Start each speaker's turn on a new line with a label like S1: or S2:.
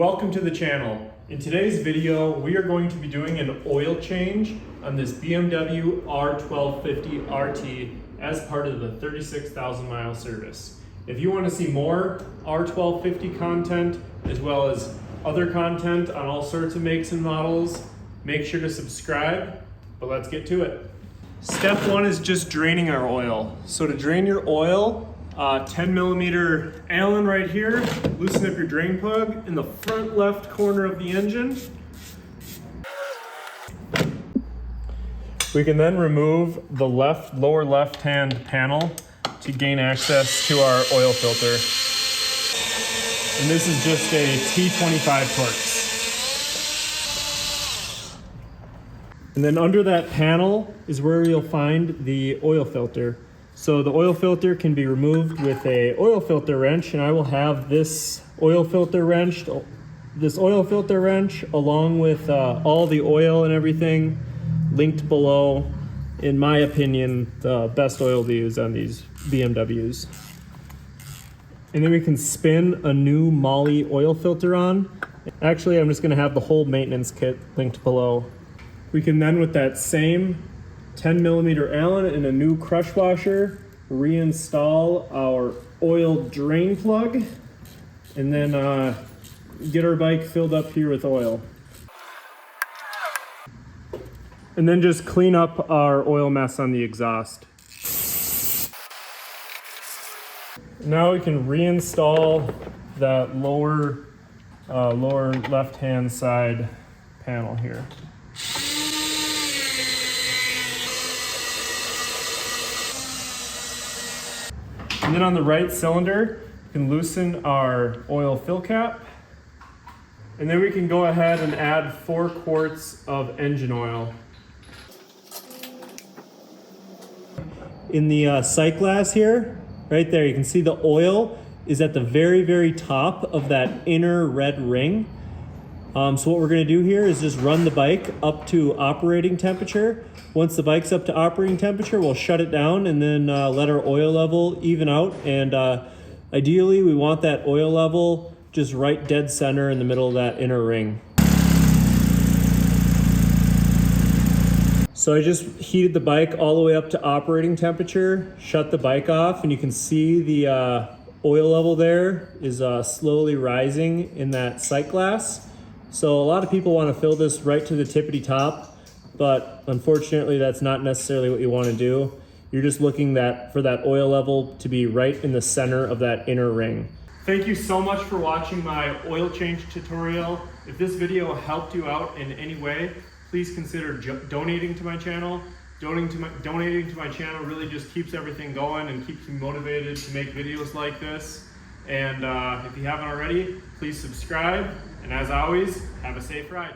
S1: Welcome to the channel. In today's video, we are going to be doing an oil change on this BMW R1250 RT as part of the 36,000 mile service. If you want to see more R1250 content, as well as other content on all sorts of makes and models, make sure to subscribe, but let's get to it. Step one is just draining our oil. So to drain your oil, 10 millimeter Allen right here, loosen up your drain plug in the front left corner of the engine. We can then remove the lower left hand panel to gain access to our oil filter. And this is just a T25 Torx. And then under that panel is where you'll find the oil filter. So the oil filter can be removed with a oil filter wrench, and I will have this oil filter wrench along with all the oil and everything linked below. In my opinion, the best oil to use on these BMWs. And then we can spin a new Moly oil filter on. Actually, I'm just gonna have the whole maintenance kit linked below. We can then, with that same 10 millimeter Allen and a new crush washer, reinstall our oil drain plug, and then get our bike filled up here with oil. And then just clean up our oil mess on the exhaust. Now we can reinstall that lower left-hand side panel here. And then on the right cylinder, we can loosen our oil fill cap. And then we can go ahead and add 4 quarts of engine oil. In the sight glass here, right there, you can see the oil is at the very, very top of that inner red ring. So what we're gonna do here is just run the bike up to operating temperature. Once the bike's up to operating temperature, we'll shut it down and then let our oil level even out. And ideally, we want that oil level just right dead center in the middle of that inner ring. So I just heated the bike all the way up to operating temperature, shut the bike off, and you can see the oil level there is slowly rising in that sight glass. So a lot of people want to fill this right to the tippity top, but unfortunately that's not necessarily what you want to do. You're just looking for that oil level to be right in the center of that inner ring. Thank you so much for watching my oil change tutorial. If this video helped you out in any way, please consider donating to my channel. Donating to my channel really just keeps everything going and keeps me motivated to make videos like this. And if you haven't already, please subscribe. And as always, have a safe ride.